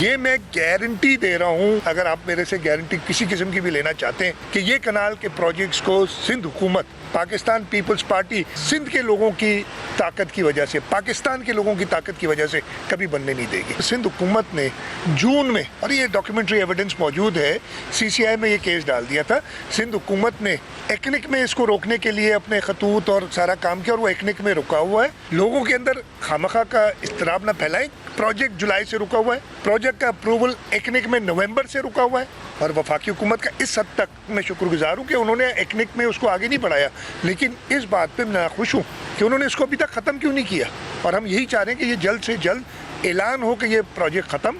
یہ میں گارنٹی دے رہا ہوں, اگر آپ میرے سے گارنٹی کسی قسم کی بھی لینا چاہتے ہیں کہ یہ کنال کے پروجیکٹس کو سندھ حکومت, پاکستان پیپلز پارٹی سندھ کے لوگوں کی طاقت کی وجہ سے, پاکستان کے لوگوں کی طاقت کی وجہ سے کبھی بننے نہیں دے گی. سندھ حکومت نے جون میں, اور یہ ڈاکیومنٹری ایویڈنس موجود ہے, سی سی آئی میں یہ کیس ڈال دیا تھا, سندھ حکومت نے ایکنک میں اس کو روکنے کے لیے اپنے خطوط اور سارا کام کیا, اور وہ ایکنک میں رکا ہوا ہے. لوگوں کے اندر خامخواہ کا اضطراب نہ پھیلائیں. پروجیکٹ جولائی سے رکا ہوا ہے, پروجیکٹ کا اپروول ایکنک میں نومبر سے رکا ہوا ہے, اور وفاقی حکومت کا اس حد تک میں شکر گزار ہوں کہ انہوں نے ایکنک میں اس کو آگے نہیں بڑھایا. لیکن اس بات پہ میں خوش ہوں کہ انہوں نے اس کو ابھی تک ختم کیوں نہیں کیا, اور ہم یہی چاہ رہے ہیں کہ یہ جلد سے جلد اعلان ہو کہ یہ پروجیکٹ ختم.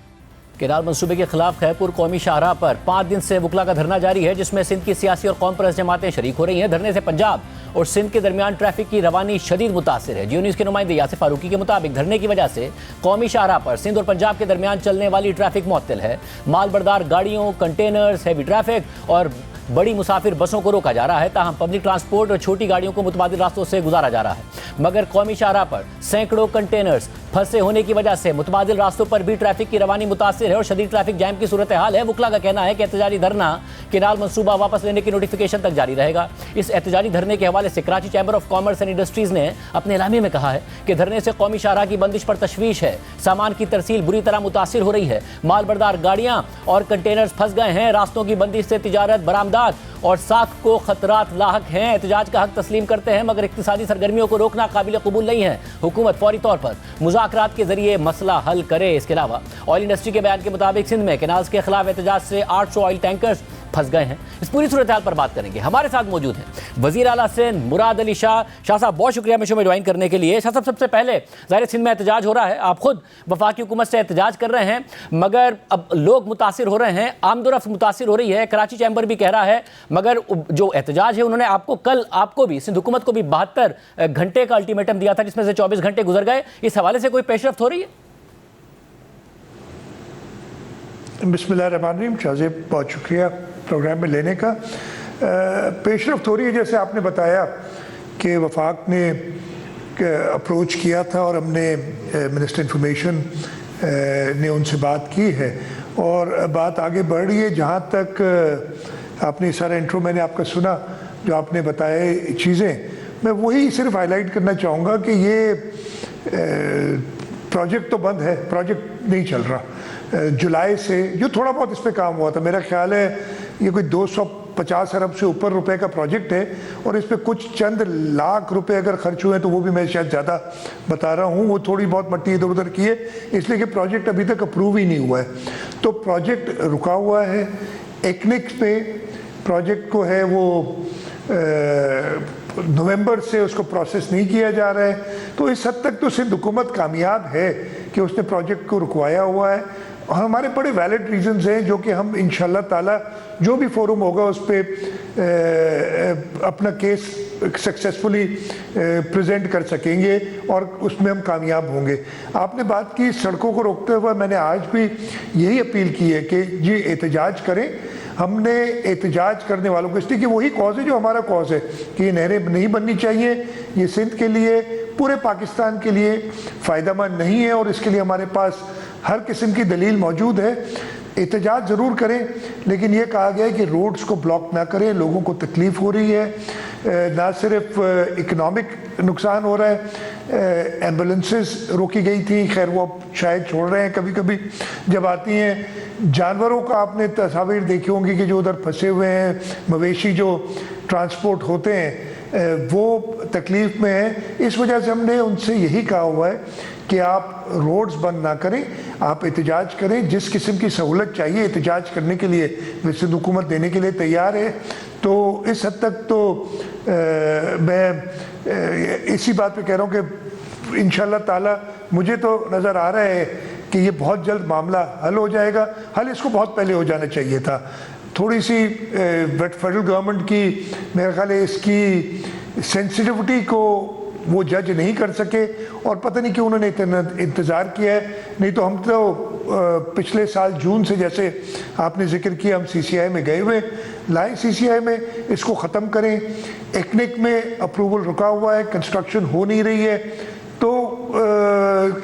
کینال منصوبے کے خلاف خیرپور قومی شاہراہ پر 5 دن سے وکلا کا دھرنا جاری ہے, جس میں سندھ کی سیاسی اور قوم پرست جماعتیں شریک ہو رہی ہیں. دھرنے سے پنجاب اور سندھ کے درمیان ٹریفک کی روانی شدید متاثر ہے. جیو نیوز کے نمائندے یاسر فاروقی کے مطابق دھرنے کی وجہ سے قومی شاہراہ پر سندھ اور پنجاب کے درمیان چلنے والی ٹریفک معطل ہے. مال بردار گاڑیوں, کنٹینرز, ہیوی ٹریفک اور بڑی مسافر بسوں کو روکا جا رہا ہے. تاہم پبلک ٹرانسپورٹ اور چھوٹی گاڑیوں کو متبادل راستوں سے گزارا جا رہا ہے. مگر قومی شاہراہ پر سینکڑوں کنٹینرز پھنسے ہونے کی وجہ سے متبادل راستوں پر بھی ٹریفک کی روانی متاثر ہے اور شدید ٹریفک جام کی صورتحال ہے. وکلا کا کہنا ہے کہ احتجاجی دھرنا کینال منصوبہ واپس لینے کی نوٹیفیکیشن تک جاری رہے گا. اس احتجاجی دھرنے کے حوالے سے Karachi chamber of commerce and industries نے اپنے اعلامیے میں کہا ہے کہ دھرنے سے قومی شاہراہ کی بندش پر تشویش ہے. سامان کی ترسیل بری طرح متاثر ہو رہی ہے. مال بردار گاڑیاں اور کنٹینرز پھنس گئے ہیں. راستوں کی بندش سے تجارت, برآمدات اور ساکھ کو خطرات لاحق ہیں. احتجاج کا حق تسلیم کرتے ہیں مگر اقتصادی سرگرمیوں کو روکنا قابل قبول نہیں ہے. حکومت فوری طور پر مذاکرات کے ذریعے مسئلہ حل کرے. اس کے علاوہ آئل انڈسٹری کے بیان کے مطابق سندھ میں کینالز کے خلاف احتجاج سے 800 آئل ٹینکرز پھنس گئے ہیں. اس پوری صورتحال پر بات کریں گے. ہمارے ساتھ موجود ہیں وزیر اعلیٰ سندھ مراد علی شاہ. شاہ صاحب بہت شکریہ شو میں جوائن کرنے کے لیے. شاہ صاحب سب سے پہلے ظاہر سندھ میں احتجاج ہو رہا ہے, آپ خود وفاقی حکومت سے احتجاج کر رہے ہیں مگر اب لوگ متاثر ہو رہے ہیں, آمد و رفت متاثر ہو رہی ہے. کراچی چیمبر بھی کہہ رہا ہے مگر جو احتجاج ہے انہوں نے آپ کو کل, آپ کو بھی, سندھ حکومت کو بھی 72 گھنٹے کا الٹیمیٹم دیا تھا جس میں سے 24 گھنٹے گزر گئے. اس حوالے سے کوئی پیش رفت ہو رہی ہے؟ بسم اللہ الرحمن الرحیم. شاہزیب بہت شکریہ پروگرام میں لینے کا. پیش رفت ہو رہی ہے جیسے آپ نے بتایا کہ وفاق نے اپروچ کیا تھا اور ہم نے منسٹر انفارمیشن نے ان سے بات کی ہے اور بات آگے بڑھ رہی ہے. جہاں تک آپ نے سارا انٹرو میں نے آپ کا سنا جو آپ نے بتائے چیزیں, میں وہی صرف ہائی لائٹ کرنا چاہوں گا کہ یہ پروجیکٹ تو بند ہے, پروجیکٹ نہیں چل رہا. جولائی سے جو تھوڑا بہت اس پہ کام ہوا تھا, میرا خیال ہے یہ کوئی 250 ارب سے اوپر روپے کا پروجیکٹ ہے اور اس پہ کچھ چند لاکھ روپے اگر خرچ ہوئے تو وہ بھی میں شاید زیادہ بتا رہا ہوں, وہ تھوڑی بہت مٹی ادھر ادھر کی ہے اس لیے کہ پروجیکٹ ابھی تک اپروو ہی نہیں ہوا ہے. تو پروجیکٹ رکا ہوا ہے. ایکنک پہ پروجیکٹ کو ہے وہ نومبر سے اس کو پروسیس نہیں کیا جا رہا ہے. تو اس حد تک تو سندھ حکومت کامیاب ہے کہ اس نے پروجیکٹ کو رکوایا ہوا ہے. اور ہمارے بڑے ویلڈ ریزنز ہیں جو کہ ہم انشاءاللہ تعالی جو بھی فورم ہوگا اس پہ اپنا کیس سکسیسفلی پریزنٹ کر سکیں گے اور اس میں ہم کامیاب ہوں گے. آپ نے بات کی سڑکوں کو روکتے ہوئے, میں نے آج بھی یہی اپیل کی ہے کہ جی احتجاج کریں. ہم نے احتجاج کرنے والوں کو اس لیے کہ وہی کاز ہے جو ہمارا کاز ہے کہ یہ نہریں نہیں بننی چاہیے, یہ سندھ کے لیے پورے پاکستان کے لیے فائدہ مند نہیں ہے اور اس کے لیے ہمارے پاس ہر قسم کی دلیل موجود ہے. احتجاج ضرور کریں لیکن یہ کہا گیا ہے کہ روڈز کو بلاک نہ کریں, لوگوں کو تکلیف ہو رہی ہے, نہ صرف اکنامک نقصان ہو رہا ہے. ایمبولنسز روکی گئی تھیں, خیر وہ شاید چھوڑ رہے ہیں کبھی کبھی جب آتی ہیں. جانوروں کا آپ نے تصاویر دیکھی ہوں گی کہ جو ادھر پھنسے ہوئے ہیں, مویشی جو ٹرانسپورٹ ہوتے ہیں وہ تکلیف میں ہیں. اس وجہ سے ہم نے ان سے یہی کہا ہوا ہے کہ آپ روڈز بند نہ کریں, آپ احتجاج کریں. جس قسم کی سہولت چاہیے احتجاج کرنے کے لیے سندھ حکومت دینے کے لیے تیار ہے. تو اس حد تک تو میں اسی بات پہ کہہ رہا ہوں کہ انشاءاللہ تعالی مجھے تو نظر آ رہا ہے کہ یہ بہت جلد معاملہ حل ہو جائے گا. حل اس کو بہت پہلے ہو جانا چاہیے تھا. تھوڑی سی فیڈرل گورنمنٹ کی میرا خیال ہے اس کی سینسٹیوٹی کو وہ جج نہیں کر سکے اور پتہ نہیں کہ انہوں نے انتظار کیا ہے. نہیں تو ہم تو پچھلے سال جون سے جیسے آپ نے ذکر کیا ہم سی سی آئی میں گئے ہوئے, لائیں سی سی آئی میں اس کو ختم کریں. ایکنک میں اپروول رکا ہوا ہے, کنسٹرکشن ہو نہیں رہی ہے. تو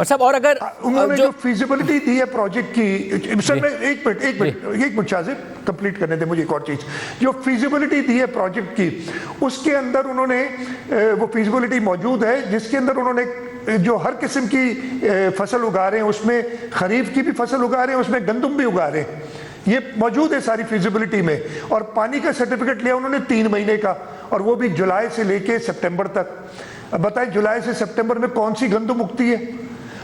اور صاحب اور اگر انہوں نے جو فیزیبلٹی دی ہے پروجیکٹ کی، سر میں ایک منٹ شاہ سے کمپلیٹ کرنے دیں مجھے ایک اور چیز، جو فیزیبلٹی دی ہے پروجیکٹ کی اس کے اندر انہوں نے وہ فیزیبلٹی موجود ہے جس کے اندر انہوں نے جو ہر قسم کی فصل اگا رہے ہیں، اس میں خریف کی بھی فصل اگا رہے ہیں، اس میں گندم بھی اگا رہے ہیں، یہ موجود ہے ساری فیزیبلٹی میں، اور پانی کا سرٹیفکیٹ لیا انہوں نے 3 مہینے کا، اور وہ بھی جولائی سے لے کے سپٹمبر تک۔ اب بتائیں جولائی سے سپٹمبر میں کون سی گندم اگتی ہے؟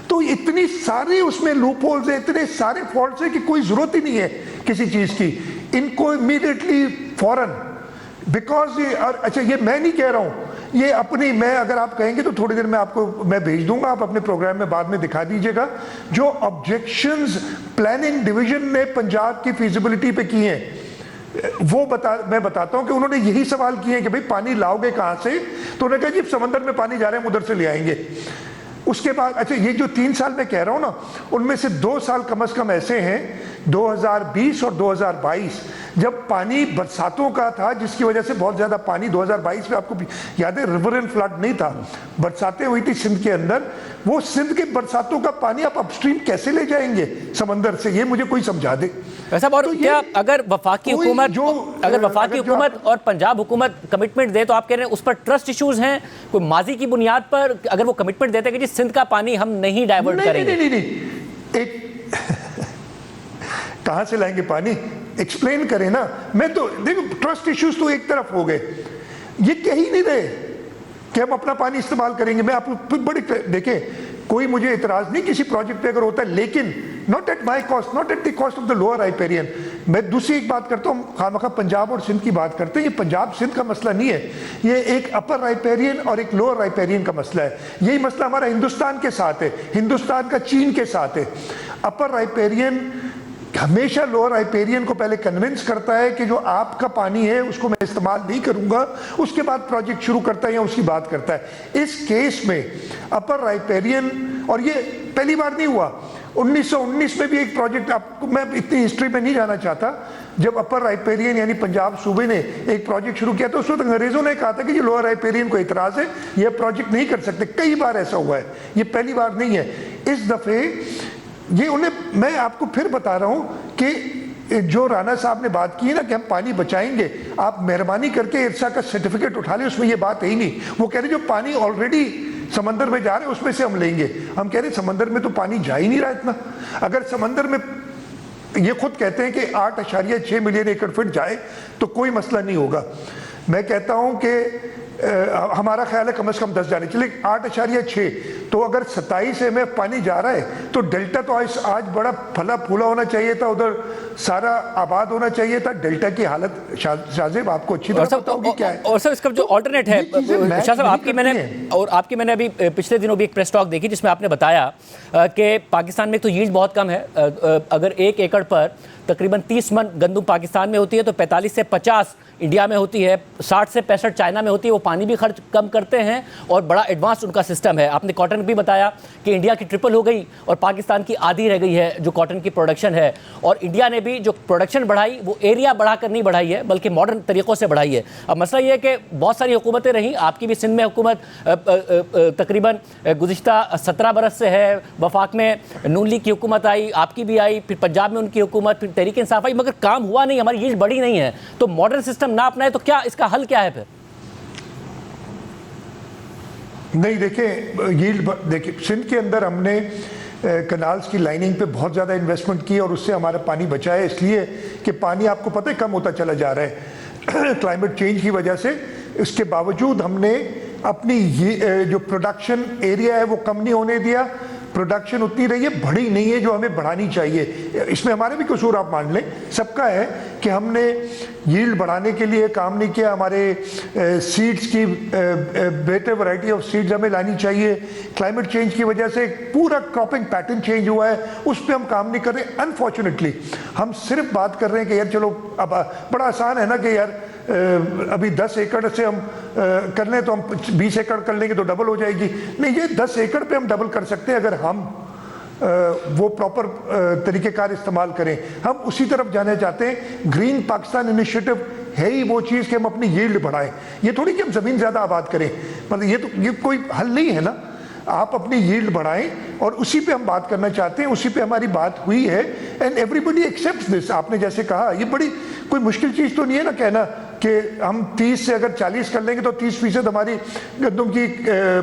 تو اتنی ساری اس میں لوپ ہولز ہیں، اتنے سارے فالٹس ہیں کہ کوئی ضرورت ہی نہیں ہے کسی چیز کی، ان کو امیڈیٹلی فوراً، بیکاز یہ، اچھا یہ میں نہیں کہہ رہا ہوں، یہ اپنی، میں اگر آپ کہیں گے تو تھوڑی دیر میں آپ کو میں بھیج دوں گا، آپ اپنے پروگرام میں بعد میں دکھا دیجئے گا، جو آبجیکشنز پلاننگ ڈویژن نے پنجاب کی فیزیبلٹی پہ کی ہیں، وہ میں بتاتا ہوں کہ انہوں نے یہی سوال کیے ہیں کہ بھئی پانی لاؤ گے کہاں سے؟ تو انہوں نے کہا جی سمندر میں پانی جا رہے ہیں، ادھر سے لے آئیں گے۔ اس کے بعد اچھا یہ جو 3 سال میں کہہ رہا ہوں نا، ان میں سے 2 سال کم از کم ایسے ہیں 2020 اور 2022 جب پانی برساتوں کا تھا، جس کی وجہ سے بہت زیادہ پانی 2022 میں آپ کو یاد ہے ریور اینڈ فلڈ نہیں تھا، برساتیں ہوئی تھی سندھ کے اندر، وہ سندھ کے برساتوں کا پانی آپ اپ اسٹریم کیسے لے جائیں گے سمندر سے؟ یہ مجھے کوئی سمجھا دے۔ صاحب اور کیا اگر وفاقی حکومت اور پنجاب حکومت کمٹمنٹ دے تو آپ کہہ رہے ہیں اس پر ٹرسٹ ایشوز ہیں کوئی ماضی کی بنیاد پر؟ اگر وہ کمٹمنٹ دیتے کہ جی سندھ کا پانی ہم نہیں ڈائیورٹ کریں گے، نہیں کہاں سے لائیں گے پانی؟ ایکسپلین کریں نا۔ میں تو دیکھو ٹرسٹ ایشوز تو ایک طرف ہو گئے، یہ کہہ ہی نہیں رہے کہ ہم اپنا پانی استعمال کریں گے۔ میں آپ کو بڑی دیکھیں، کوئی مجھے اعتراض نہیں کسی پروجیکٹ پہ اگر ہوتا ہے، لیکن not at my cost, not at the cost of the lower riparian۔ میں دوسری ایک بات کرتا ہوں، خواہ پنجاب اور سندھ کی بات کرتے ہیں، یہ پنجاب سندھ کا مسئلہ نہیں ہے، یہ ایک اپر رائپیرین اور ایک لوور رائپیرین کا مسئلہ ہے۔ یہی مسئلہ ہمارا ہندوستان کے ساتھ ہے، ہندوستان کا چین کے ساتھ ہے۔ اپر رائپیرین ہمیشہ لوور رائپیرین کو پہلے کنونس کرتا ہے کہ جو آپ کا پانی ہے اس کو میں استعمال نہیں کروں گا، اس کے بعد پروجیکٹ شروع کرتا ہے یا اس کی بات کرتا ہے۔ اس کیس میں اپر رائپیرین، اور یہ پہلی بار نہیں ہوا، 1919 میں بھی ایک پروجیکٹ، آپ کو میں اتنی ہسٹری میں نہیں جانا چاہتا، جب اپر رائپیرین یعنی پنجاب صوبے نے ایک پروجیکٹ شروع کیا تو اس وقت انگریزوں نے کہا تھا کہ یہ لوور رائپیرین کو اعتراض ہے، یہ پروجیکٹ نہیں کر سکتے۔ کئی بار ایسا ہوا ہے، یہ پہلی بار نہیں ہے۔ اس دفعے یہ میں آپ کو پھر بتا رہا ہوں کہ جو رانا صاحب نے بات کی ہے نا کہ ہم پانی بچائیں گے، آپ مہربانی کر کے ارسا کا سرٹیفکیٹ اٹھا لیں، اس میں یہ بات ہے ہی نہیں۔ وہ کہہ رہے جو پانی آلریڈی سمندر میں جا رہے ہیں اس میں سے ہم لیں گے۔ ہم کہہ رہے ہیں سمندر میں تو پانی جا ہی نہیں رہا اتنا۔ اگر سمندر میں یہ خود کہتے ہیں کہ 8.6 ملین ایکڑ فٹ جائے تو کوئی مسئلہ نہیں ہوگا۔ میں کہتا ہوں کہ ہمارا خیال ہے کم از کم 10 جانے چلے، 8.6، تو اگر 27 MF پانی جا رہا ہے تو ڈیلٹا تو آج بڑا پھلا پھولا ہونا چاہیے تھا، ادھر سارا آباد ہونا چاہیے تھا۔ ڈیلٹا کی حالت شاہ صاحب آپ کو اچھی طرح پتہ ہوگی کیا ہے۔ اور سر اس کا جو آلٹرنیٹ ہے شاہ صاحب، آپ کی میں نے ابھی پچھلے دنوں بھی ایک پریس ٹاک دیکھی جس میں آپ نے بتایا کہ پاکستان میں تو ییلڈ بہت کم ہے، اگر 1 ایکڑ پر تقریباً 30 من گندم پاکستان میں ہوتی ہے تو 45 سے 50 انڈیا میں ہوتی ہے، 60 سے 65 چائنا میں ہوتی ہے۔ وہ پانی بھی خرچ کم کرتے ہیں اور بڑا ایڈوانس ان کا سسٹم ہے۔ آپ نے کاٹن بھی بتایا کہ انڈیا کی ٹرپل ہو گئی اور پاکستان کی آدھی رہ گئی ہے جو کاٹن کی پروڈکشن ہے، اور انڈیا نے بھی جو پروڈکشن بڑھائی وہ ایریا بڑھا کر نہیں بڑھائی ہے بلکہ ماڈرن طریقوں سے بڑھائی ہے۔ اب مسئلہ یہ ہے کہ بہت ساری حکومتیں رہیں، آپ کی بھی سندھ میں حکومت تقریباً گزشتہ 17 برس سے ہے، وفاق میں نون لیگ کی حکومت آئی، آپ کی بھی آئی، پھر پنجاب میں ان کی حکومت، پھر تحریک انصاف آئی، مگر کام ہوا نہیں، ہماری ییلڈ بڑھی نہیں ہے۔ تو ماڈرن سسٹم نہ اپنائے تو کیا اس کا حل کیا ہے پھر؟ نہیں دیکھیں دیکھیں سندھ کے اندر ہم نے کنالز کی لائننگ پہ بہت زیادہ انویسٹمنٹ کی اور اس سے ہمارا پانی بچا ہے، اس لیے کہ پانی آپ کو پتہ ہے کم ہوتا چلا جا رہا ہے کلائمیٹ چینج کی وجہ سے۔ اس کے باوجود ہم نے اپنی جو پروڈکشن ایریا ہے وہ کم نہیں ہونے دیا، پروڈکشن اتنی رہی ہے، بڑھی نہیں ہے جو ہمیں بڑھانی چاہیے۔ اس میں ہمارے بھی قصور آپ مان لیں، سب کا ہے کہ ہم نے ییلڈ بڑھانے کے لیے کام نہیں کیا، ہمارے سیڈز کی بیٹر ورائٹی آف سیڈز ہمیں لانی چاہیے۔ کلائمیٹ چینج کی وجہ سے پورا کراپنگ پیٹرن چینج ہوا ہے، اس پہ ہم کام نہیں کر رہے۔ انفارچونیٹلی ہم صرف بات کر رہے ہیں کہ یار چلو اب بڑا آسان ہے نا کہ یار ابھی 10 ایکڑ سے ہم کر لیں تو ہم 20 ایکڑ کر لیں گے تو ڈبل ہو جائے گی۔ نہیں، یہ 10 ایکڑ پہ ہم ڈبل کر سکتے ہیں اگر ہم وہ پراپر طریقہ کار استعمال کریں۔ ہم اسی طرف جانا چاہتے ہیں۔ گرین پاکستان انیشیٹو ہے ہی وہ چیز کہ ہم اپنی ییلڈ بڑھائیں، یہ تھوڑی کہ ہم زمین زیادہ آباد کریں، مطلب یہ کوئی حل نہیں ہے نا۔ آپ اپنی ییلڈ بڑھائیں اور اسی پہ ہم بات کرنا چاہتے ہیں, اسی پہ ہماری بات ہوئی ہے اینڈ ایوری بڈی ایکسیپٹس دس. آپ نے جیسے کہا یہ بڑی کوئی مشکل چیز تو نہیں ہے نا کہنا کہ ہم 30 سے اگر 40 کر لیں گے تو 30% ہماری گندم کی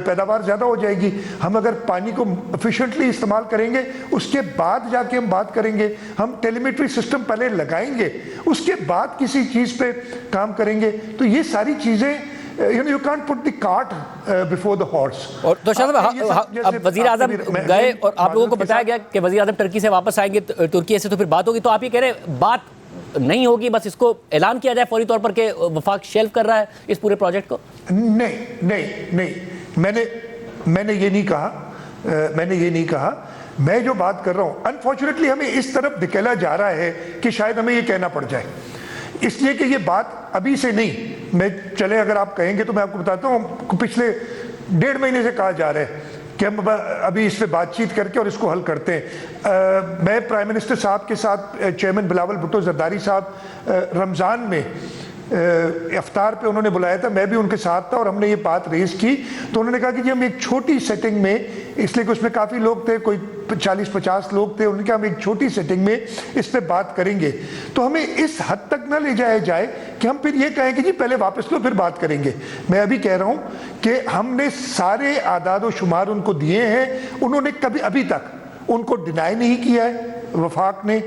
پیداوار زیادہ ہو جائے گی. ہم اگر پانی کو ایفیشینٹلی استعمال کریں گے اس کے بعد جا کے ہم بات کریں گے. ہم ٹیلیمیٹری سسٹم پہلے لگائیں گے اس کے بعد کسی چیز پہ کام کریں گے. تو یہ ساری چیزیں you can't put the cart before the horse. اور تو شاہ صاحب اب وزیر اعظم گئے اور آپ لوگوں کو بتایا گیا کہ وزیر اعظم ٹرکی سے واپس آئیں گے, ترکی سے تو پھر بات ہوگی, تو آپ یہ کہہ رہے ہیں بات نہیں ہوگی, بس اس کو اعلان کیا جائے فوری طور پر کہ وفاق شیلف کر رہا ہے اس پورے پروجیکٹ کو؟ نہیں, میں نے یہ نہیں کہا. میں جو بات کر رہا ہوں انفارچونیٹلی ہمیں اس طرف دھکیلا جا رہا ہے کہ شاید ہمیں یہ کہنا پڑ جائے, اس لیے کہ یہ بات ابھی سے نہیں, میں چلے اگر آپ کہیں گے تو میں آپ کو بتاتا ہوں پچھلے 1.5 مہینے سے کہا جا رہا ہے کہ ہم ابھی اس پہ بات چیت کر کے اور اس کو حل کرتے ہیں. میں پرائم منسٹر صاحب کے ساتھ چیئرمین بلاول بھٹو زرداری صاحب رمضان میں افطار پہ انہوں نے بلایا تھا, میں بھی ان کے ساتھ تھا اور ہم نے یہ بات ریز کی. تو انہوں نے کہا کہ جی ہم ایک چھوٹی سیٹنگ میں, اس لیے کہ اس میں کافی لوگ تھے, کوئی 40-50 لوگ تھے, انہوں نے کہا ہم ایک چھوٹی سیٹنگ میں اس پہ بات کریں گے. تو ہمیں اس حد تک نہ لے جایا جائے کہ ہم پھر یہ کہیں کہ جی پہلے واپس لو پھر بات کریں گے. میں ابھی کہہ رہا ہوں کہ ہم نے سارے اعداد و شمار ان کو دیے ہیں, انہوں نے کبھی ابھی تک ان کو ڈینائی نہیں کیا ہے, وفاق نے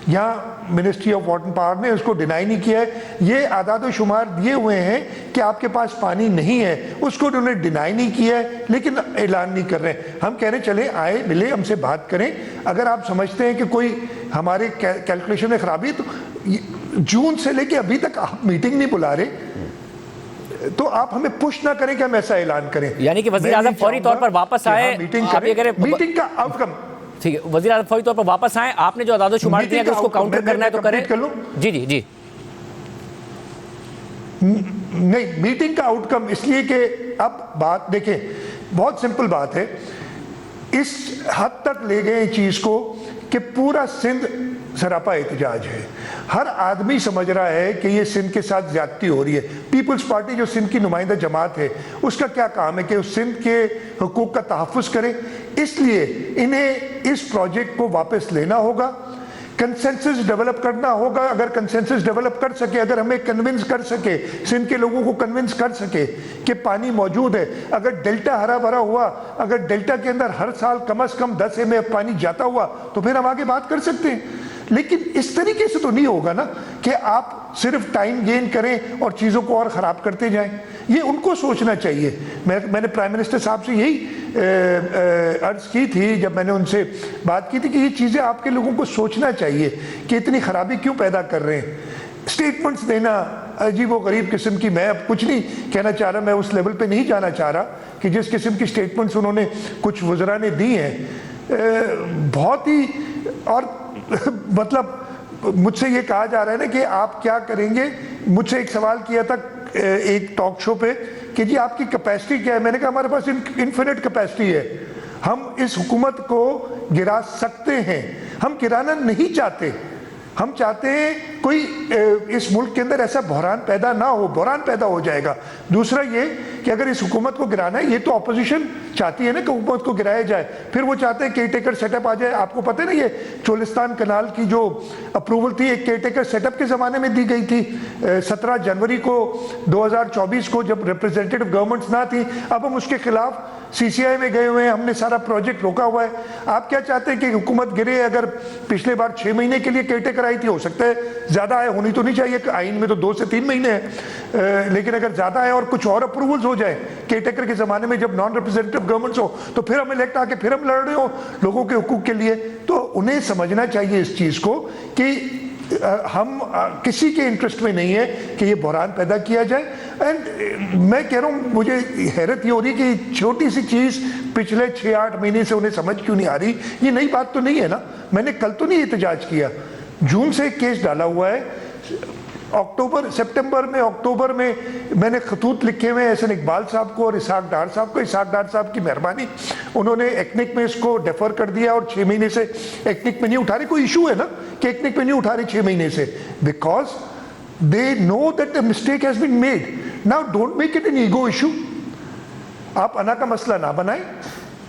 یا منسٹری آف واٹر پاور نے اس کو ڈینائی نہیں کیا ہے. یہ اعداد و شمار دیے ہوئے ہیں کہ آپ کے پاس پانی نہیں ہے, اس کو انہوں نے ڈینائی نہیں کیا ہے لیکن اعلان نہیں کر رہے. ہم کہہ رہے چلیں آئے ملے ہم سے بات کریں, اگر آپ سمجھتے ہیں کہ کوئی ہمارے کیلکولیشن میں خرابی تو جون سے لے کے ابھی تک آپ میٹنگ نہیں بلا رہے تو آپ ہمیں پش نہ کریں کہ ہم ایسا اعلان کریں. یعنی کہ وزیر اعظم فوری طور پر واپس آئے, آپ یہ کہہ رہے میٹنگ کا آؤٹ کم. ٹھیک ہے, وزیر اعظم فوری طور پر واپس آئیں, آپ نے جو اعداد و شمار دیا اگر اس کو کاؤنٹر کرنا ہے تو کریں. جی نہیں, میٹنگ کا آؤٹ کم اس لیے کہ اب بات دیکھیں بہت سمپل بات ہے, اس حد تک لے گئے چیز کو کہ پورا سندھ سراپا احتجاج ہے. ہر آدمی سمجھ رہا ہے کہ یہ سندھ کے ساتھ زیادتی ہو رہی ہے. پیپلز پارٹی جو سندھ کی نمائندہ جماعت ہے اس کا کیا کام ہے کہ اس سندھ کے حقوق کا تحفظ کرے, اس لیے انہیں اس پروجیکٹ کو واپس لینا ہوگا, کنسنسس ڈیولپ کرنا ہوگا. اگر کنسنسس ڈیولپ کر سکے, اگر ہمیں کنونس کر سکے, سندھ کے لوگوں کو کنونس کر سکے کہ پانی موجود ہے, اگر ڈیلٹا ہرا بھرا ہوا, اگر ڈیلٹا کے اندر ہر سال کم از کم 10 ایم ایف پانی جاتا ہوا تو پھر ہم آگے بات کر سکتے ہیں. لیکن اس طریقے سے تو نہیں ہوگا نا کہ آپ صرف ٹائم گین کریں اور چیزوں کو اور خراب کرتے جائیں. یہ ان کو سوچنا چاہیے. میں نے پرائم منسٹر صاحب سے یہی عرض کی تھی جب میں نے ان سے بات کی تھی کہ یہ چیزیں آپ کے لوگوں کو سوچنا چاہیے کہ اتنی خرابی کیوں پیدا کر رہے ہیں. اسٹیٹمنٹس دینا عجیب و غریب قسم کی, میں اب کچھ نہیں کہنا چاہ رہا, میں اس لیول پہ نہیں جانا چاہ رہا کہ جس قسم کی اسٹیٹمنٹس انہوں نے کچھ وزراء نے دی ہیں بہت ہی, اور مطلب مجھ سے یہ کہا جا رہا ہے نا کہ آپ کیا کریں گے. مجھ سے ایک سوال کیا تھا ایک ٹاک شو پہ کہ جی آپ کی کیپیسٹی کیا ہے. میں نے کہا ہمارے پاس انفینٹ کیپیسٹی ہے, ہم اس حکومت کو گرا سکتے ہیں, ہم گرانا نہیں چاہتے. ہم چاہتے ہیں کوئی اس ملک کے اندر ایسا بحران پیدا نہ ہو. بحران پیدا ہو جائے گا. دوسرا یہ کہ اگر اس حکومت کو گرانا ہے, یہ تو اپوزیشن چاہتی ہے نا کہ حکومت کو گرایا جائے, پھر وہ چاہتے ہیں کیئر ٹیکر سیٹ اپ آ جائے. آپ کو پتہ ہے نا یہ چولستان کنال کی جو اپروول تھی ایک کیئر ٹیکر سیٹ اپ کے زمانے میں دی گئی تھی 17 جنوری کو 2024 کو, جب ریپرزینٹیو گورنمنٹس نہ تھی. اب ہم اس کے خلاف سی سی آئی میں گئے ہوئے ہیں, ہم نے سارا پروجیکٹ روکا ہوا ہے. آپ کیا چاہتے ہیں کہ حکومت گرے؟ اگر پچھلے بار 6 مہینے کے لیے کیئر ٹیکر آئی تھی, ہو سکتا ہے زیادہ آئے, ہونی تو نہیں چاہیے, آئین میں تو 2 سے 3 مہینے ہیں, لیکن اگر زیادہ آئے اور کچھ اور اپروولز ہو جائیں کیئر ٹیکر کے زمانے میں جب نان ریپرزینٹیو گورنمنٹس ہو تو پھر ہم الیکٹ آ کے پھر ہم لڑ رہے ہو لوگوں کے حقوق کے لیے. تو انہیں سمجھنا چاہیے اس چیز کو کہ ہم کسی کے انٹرسٹ میں نہیں ہے کہ یہ بحران پیدا کیا جائے. اینڈ میں کہہ رہا ہوں مجھے حیرت یہ ہو رہی ہے کہ چھوٹی سی چیز پچھلے 6-8 مہینے سے انہیں سمجھ کیوں نہیں آ رہی. یہ نئی بات تو نہیں ہے نا, میں نے کل تو نہیں احتجاج کیا, جون سے ایک کیس ڈالا ہوا ہے. اکتوبر میں میں نے خطوط لکھے ہوئے احسن اقبال صاحب کو اور اسحاق ڈار صاحب کو. اسحاق ڈار صاحب کی مہربانی, انہوں نے ایکنک میں اس کو ڈیفر کر دیا اور 6 مہینے سے ایکنک میں نہیں اٹھا رہے. کوئی ایشو ہے نا کہ ایکنک میں نہیں اٹھا رہے 6 مہینے سے, because they know that a mistake has been made. Now don't make it an ego issue. آپ انا کا مسئلہ نہ بنائیں,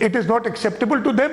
it is not acceptable to them।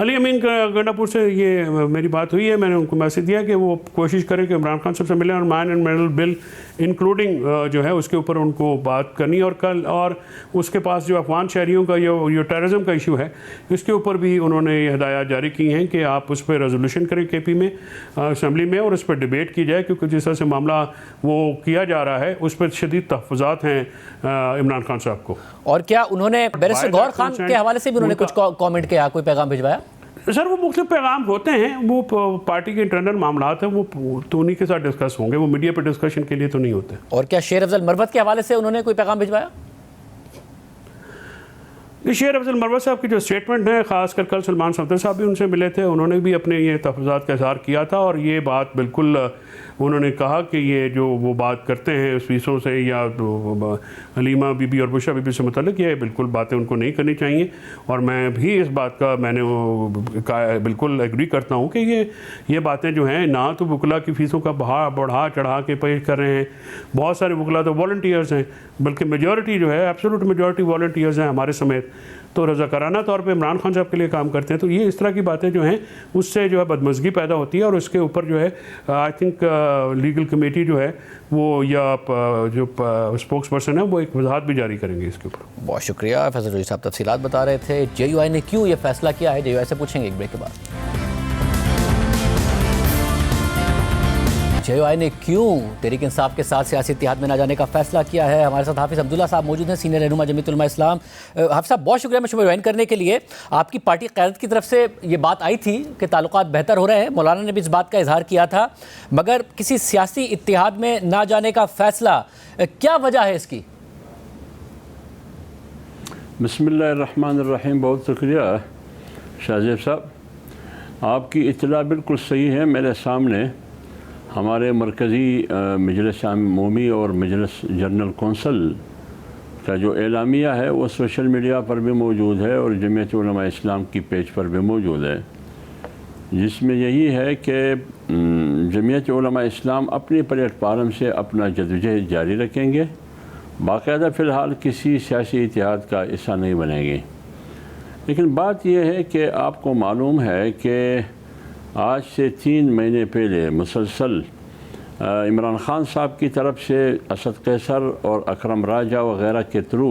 علی امین گنڈاپور سے یہ میری بات ہوئی ہے، میں نے ان کو میسج دیا کہ وہ کوشش کریں کہ عمران خان صاحب سے ملیں اور mine and mineral bill including جو ہے اس کے اوپر ان کو بات کرنی ہے، اور کل اور اس کے پاس جو افغان شہریوں کا یہ ٹیررزم کا ایشو ہے اس کے اوپر بھی انہوں نے یہ ہدایات جاری کی ہیں کہ آپ اس پہ ریزولوشن کریں کے پی میں اسمبلی میں اور اس پہ ڈیبیٹ کی جائے، کیونکہ جس طرح سے معاملہ وہ کیا جا رہا ہے اس پر شدید تحفظات ہیں عمران خان صاحب کو۔ اور کیا انہوں نے بیرسٹر گوہر خان کے حوالے سے بھی انہوں نے کچھ کامنٹ کیا، کوئی پیغام بھجوایا؟ سر وہ مختلف پیغام ہوتے ہیں، وہ پارٹی کے انٹرنل معاملات ہیں، وہ تو انہی کے ساتھ ڈسکس ہوں گے، وہ میڈیا پہ ڈسکشن کے لیے تو نہیں ہوتے۔ اور کیا شیر افضل مروت کے حوالے سے انہوں نے کوئی پیغام بھجوایا؟ شیر افضل مروت صاحب کی جو سٹیٹمنٹ ہے، خاص کر کل سلمان صفدر صاحب بھی ان سے ملے تھے، انہوں نے بھی اپنے یہ تحفظات کا اظہار کیا تھا، اور یہ بات بالکل انہوں نے کہا کہ یہ جو وہ بات کرتے ہیں اس فیسوں سے یا حلیمہ بی بی اور بشرا بی بی سے متعلق، یہ بالکل باتیں ان کو نہیں کرنی چاہیے، اور میں بھی اس بات کا میں نے بالکل ایگری کرتا ہوں کہ یہ باتیں جو ہیں نہ تو وکلا کی فیسوں کا بڑھا چڑھا کے پیش کر رہے ہیں، بہت سارے وکلا تو والنٹیئرز ہیں، بلکہ میجورٹی جو ہے ایبسولوٹ میجورٹی والنٹیئرز ہیں ہمارے سمیت، تو رضاکارانہ طور پہ عمران خان صاحب کے لیے کام کرتے ہیں، تو یہ اس طرح کی باتیں جو ہیں اس سے جو ہے بدمزگی پیدا ہوتی ہے، اور اس کے اوپر جو ہے آئی تھنک لیگل کمیٹی جو ہے وہ یا جو اسپوکس پرسن ہے وہ ایک وضاحت بھی جاری کریں گے اس کے اوپر۔ بہت شکریہ فیصل جوہری صاحب، تفصیلات بتا رہے تھے۔ جے یو آئی نے کیوں یہ فیصلہ کیا ہے، جے یو آئی سے پوچھیں گے ایک بریک کے بعد۔ جے یو آئی نے کیوں تحریک انصاف کے ساتھ سیاسی اتحاد میں نہ جانے کا فیصلہ کیا ہے، ہمارے ساتھ حافظ عبداللہ صاحب موجود ہیں، سینئر رہنما جمعیت علماء اسلام۔ حافظ صاحب بہت شکریہ مجھے جوائن کرنے کے لیے۔ آپ کی پارٹی قیادت کی طرف سے یہ بات آئی تھی کہ تعلقات بہتر ہو رہے ہیں، مولانا نے بھی اس بات کا اظہار کیا تھا، مگر کسی سیاسی اتحاد میں نہ جانے کا فیصلہ، کیا وجہ ہے اس کی؟ بسم اللہ الرحمن الرحیم، بہت شکریہ شاہ زیب صاحب، آپ کی اطلاع بالکل صحیح ہے۔ میرے سامنے ہمارے مرکزی مجلس عمومی اور مجلس جنرل کونسل کا جو اعلامیہ ہے وہ سوشل میڈیا پر بھی موجود ہے اور جمعیت علماء اسلام کی پیج پر بھی موجود ہے، جس میں یہی ہے کہ جمعیت علماء اسلام اپنی پلیٹ فارم سے اپنا جدوجہد جاری رکھیں گے، باقاعدہ فی الحال کسی سیاسی اتحاد کا حصہ نہیں بنیں گے۔ لیکن بات یہ ہے کہ آپ کو معلوم ہے کہ آج سے 3 مہینے پہلے مسلسل عمران خان صاحب کی طرف سے اسد قیصر اور اکرم راجہ وغیرہ کے تھرو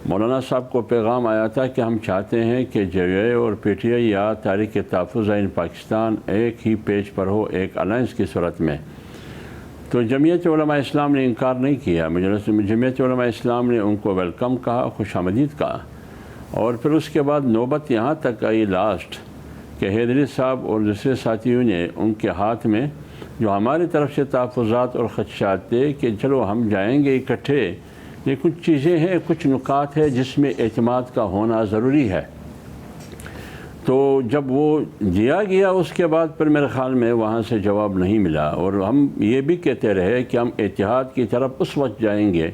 مولانا صاحب کو پیغام آیا تھا کہ ہم چاہتے ہیں کہ جے یو آئی اور پی ٹی آئی یا تحریک تحفظ آئین پاکستان ایک ہی پیج پر ہو، ایک الائنس کی صورت میں۔ تو جمعیت علماء اسلام نے انکار نہیں کیا، جمعیت علماء اسلام نے ان کو ویلکم کہا، خوش آمدید کہا، اور پھر اس کے بعد نوبت یہاں تک آئی لاسٹ کہ حیدری صاحب اور دوسرے ساتھیوں نے ان کے ہاتھ میں جو ہماری طرف سے تحفظات اور خدشات تھے کہ چلو ہم جائیں گے اکٹھے، لیکن کچھ چیزیں ہیں، کچھ نکات ہیں جس میں اعتماد کا ہونا ضروری ہے۔ تو جب وہ دیا گیا اس کے بعد پھر میرے خیال میں وہاں سے جواب نہیں ملا، اور ہم یہ بھی کہتے رہے کہ ہم اتحاد کی طرف اس وقت جائیں گے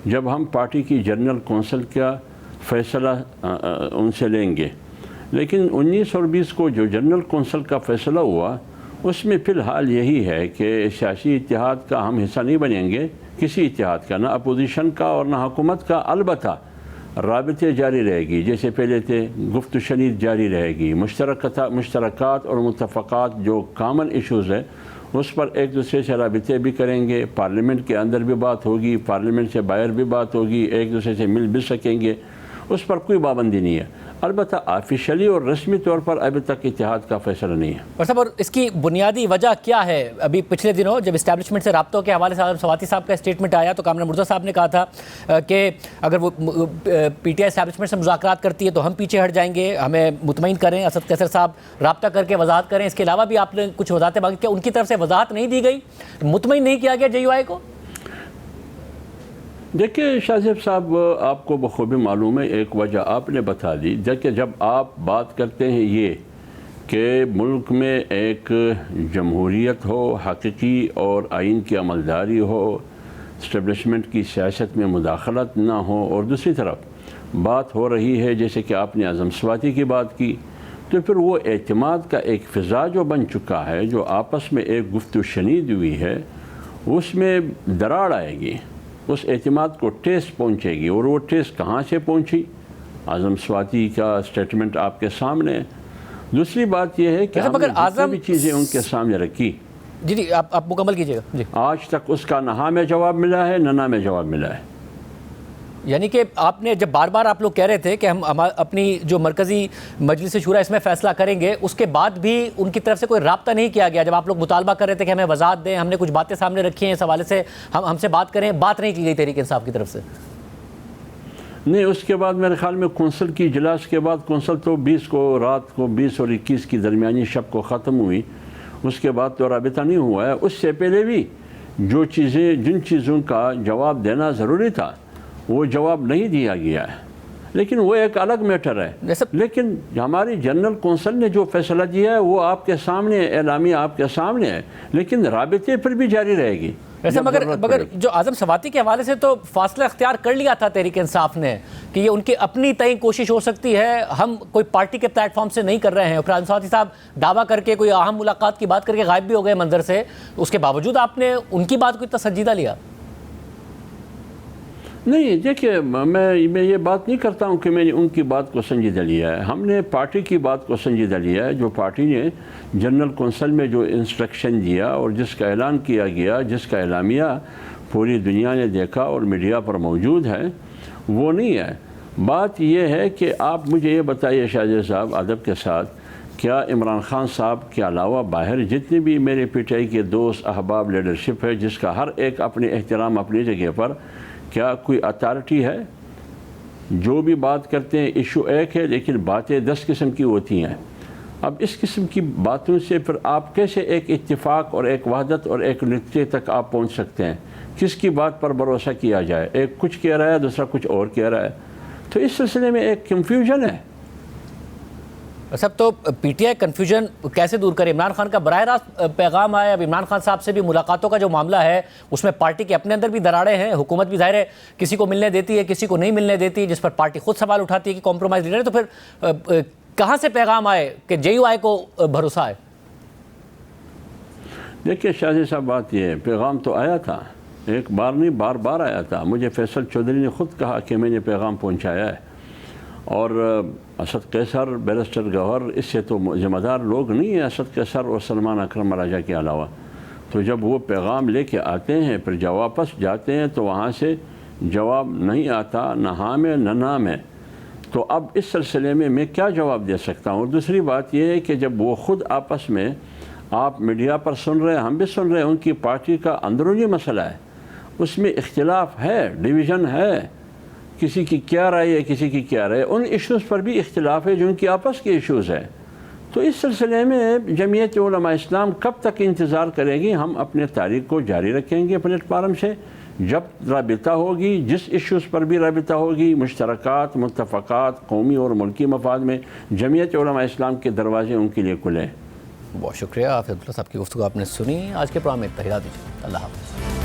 جب ہم پارٹی کی جنرل کونسل کا فیصلہ ان سے لیں گے۔ لیکن 19 اور 20 کو جو جنرل کونسل کا فیصلہ ہوا اس میں فی الحال یہی ہے کہ سیاسی اتحاد کا ہم حصہ نہیں بنیں گے، کسی اتحاد کا، نہ اپوزیشن کا اور نہ حکومت کا، البتہ رابطے جاری رہے گی جیسے پہلے تھے، گفت و شنید جاری رہے گی، مشترکات اور متفقات جو کامن ایشوز ہیں اس پر ایک دوسرے سے رابطے بھی کریں گے، پارلیمنٹ کے اندر بھی بات ہوگی، پارلیمنٹ سے باہر بھی بات ہوگی، ایک دوسرے سے مل بھی سکیں گے، اس پر کوئی پابندی نہیں ہے۔ البتہ آفیشلی اور رسمی طور پر ابھی تک اتحاد کا فیصلہ نہیں ہے۔ اور صاحب، اور اس کی بنیادی وجہ کیا ہے؟ ابھی پچھلے دنوں جب اسٹیبلشمنٹ سے رابطوں کے حوالے سے آدم سواتی صاحب کا اسٹیٹمنٹ آیا تو کامران مرزا صاحب نے کہا تھا کہ اگر وہ پی ٹی آئی اسٹیبلشمنٹ سے مذاکرات کرتی ہے تو ہم پیچھے ہٹ جائیں گے، ہمیں مطمئن کریں۔ اسد قیصر صاحب رابطہ کر کے وضاحت کریں۔ اس کے علاوہ بھی آپ نے کچھ وضاحتیں مانگی کہ ان کی طرف سے وضاحت نہیں دی گئی، مطمئن نہیں کیا گیا جے یو آئی کو؟ دیکھیں شاہ زیب صاحب، آپ کو بخوبی معلوم ہے، ایک وجہ آپ نے بتا دی۔ دیکھیں جب آپ بات کرتے ہیں یہ کہ ملک میں ایک جمہوریت ہو حقیقی اور آئین کی عملداری ہو، اسٹیبلشمنٹ کی سیاست میں مداخلت نہ ہو، اور دوسری طرف بات ہو رہی ہے جیسے کہ آپ نے اعظم سواتی کی بات کی، تو پھر وہ اعتماد کا ایک فضا جو بن چکا ہے، جو آپس میں ایک گفت و شنید ہوئی ہے، اس میں دراڑ آئے گی، اس اعتماد کو ٹیس پہنچے گی۔ اور وہ ٹیس کہاں سے پہنچی؟ اعظم سواتی کا اسٹیٹمنٹ آپ کے سامنے۔ دوسری بات یہ ہے کہ ہم نے جتنی بھی چیزیں ان کے سامنے رکھی، جی آپ مکمل کیجیے گا جی. آج تک اس کا نہ ہاں میں جواب ملا ہے نہ نہ میں جواب ملا ہے. یعنی کہ آپ نے جب بار بار آپ لوگ کہہ رہے تھے کہ ہم اپنی جو مرکزی مجلس شورا اس میں فیصلہ کریں گے، اس کے بعد بھی ان کی طرف سے کوئی رابطہ نہیں کیا گیا. جب آپ لوگ مطالبہ کر رہے تھے کہ ہمیں وضاحت دیں، ہم نے کچھ باتیں سامنے رکھی ہیں اس حوالے سے، ہم سے بات کریں، بات نہیں کی گئی تحریک انصاف کی طرف سے؟ نہیں، اس کے بعد میرے خیال میں کونسل کی اجلاس کے بعد، کونسل تو 20 کو رات کو 20 اور 21 کی درمیانی شب کو ختم ہوئی، اس کے بعد تو رابطہ نہیں ہوا ہے. اس سے پہلے بھی جن چیزوں کا جواب دینا ضروری تھا وہ جواب نہیں دیا گیا ہے، لیکن وہ ایک الگ میٹر ہے. لیکن ہماری جنرل کونسل نے جو فیصلہ دیا ہے وہ آپ کے سامنے، اعلامیہ آپ کے سامنے ہے، لیکن رابطے پر بھی جاری رہے گی. ویسے مگر جو اعظم سواتی کے حوالے سے تو فاصلہ اختیار کر لیا تھا تحریک انصاف نے کہ یہ ان کی اپنی تعین کوشش ہو سکتی ہے، ہم کوئی پارٹی کے پلیٹ فارم سے نہیں کر رہے ہیں. اور اعظم سواتی صاحب دعویٰ کر کے کوئی اہم ملاقات کی بات کر کے غائب بھی ہو گئے منظر سے، اس کے باوجود آپ نے ان کی بات کو اتنا سنجیدہ لیا؟ نہیں، دیکھیے میں یہ بات نہیں کرتا ہوں کہ میں نے ان کی بات کو سنجیدہ لیا ہے. ہم نے پارٹی کی بات کو سنجیدہ لیا ہے. جو پارٹی نے جنرل کونسل میں جو انسٹرکشن دیا اور جس کا اعلان کیا گیا، جس کا اعلامیہ پوری دنیا نے دیکھا اور میڈیا پر موجود ہے، وہ نہیں ہے. بات یہ ہے کہ آپ مجھے یہ بتائیے شاہزاد صاحب ادب کے ساتھ، کیا عمران خان صاحب کے علاوہ باہر جتنے بھی میرے پی ٹی آئی کے دوست احباب لیڈرشپ ہے، جس کا ہر ایک اپنے احترام اپنی جگہ پر، کیا کوئی اتھارٹی ہے؟ جو بھی بات کرتے ہیں ایشو ایک ہے، لیکن باتیں 10 قسم کی ہوتی ہیں. اب اس قسم کی باتوں سے پھر آپ کیسے ایک اتفاق اور ایک وحدت اور ایک نتیجے تک آپ پہنچ سکتے ہیں؟ کس کی بات پر بھروسہ کیا جائے؟ ایک کچھ کہہ رہا ہے، دوسرا کچھ اور کہہ رہا ہے. تو اس سلسلے میں ایک کنفیوژن ہے. سب تو پی ٹی آئی کنفیوژن کیسے دور کرے؟ عمران خان کا براہ راست پیغام آیا. اب عمران خان صاحب سے بھی ملاقاتوں کا جو معاملہ ہے اس میں پارٹی کے اپنے اندر بھی دراڑیں ہیں. حکومت بھی ظاہر ہے کسی کو ملنے دیتی ہے، کسی کو نہیں ملنے دیتی، جس پر پارٹی خود سوال اٹھاتی ہے کہ کمپرومائز لیڈر ہے. تو پھر کہاں سے پیغام آئے کہ جے یو آئی کو بھروسہ ہے؟ دیکھیے شاہزاد صاحب، بات یہ ہے، پیغام تو آیا تھا، ایک بار نہیں بار بار آیا تھا. مجھے فیصل چودھری نے خود کہا کہ میں نے پیغام پہنچایا ہے، اور اسد قیصر، بیرسٹر گوہر اس سے تو ذمہ دار لوگ نہیں ہیں اسد قیصر اور سلمان اکرم راجہ کے علاوہ. تو جب وہ پیغام لے کے آتے ہیں پھر جب واپس جاتے ہیں تو وہاں سے جواب نہیں آتا، نہ ہاں میں نہ نہ میں. تو اب اس سلسلے میں کیا جواب دے سکتا ہوں؟ دوسری بات یہ ہے کہ جب وہ خود آپس میں، آپ میڈیا پر سن رہے ہیں، ہم بھی سن رہے ہیں، ان کی پارٹی کا اندرونی مسئلہ ہے، اس میں اختلاف ہے، ڈویژن ہے، کسی کی کیا رائے ہے، کسی کی کیا رائے. ان ایشوز پر بھی اختلاف ہے جو ان کی آپس کے ایشوز ہیں. تو اس سلسلے میں جمعیت علماء اسلام کب تک انتظار کرے گی؟ ہم اپنے تاریخ کو جاری رکھیں گے پلیٹ فارم سے. جب رابطہ ہوگی، جس ایشوز پر بھی رابطہ ہوگی، مشترکات، متفقات، قومی اور ملکی مفاد میں، جمعیت علماء اسلام کے دروازے ان کے لیے کھلے ہیں. بہت شکریہ حافظ عبداللہ صاحب کی گفتگو آپ نے سنی. آج کے پروگرام میں اتحاد دیجیے. اللہ حافظ.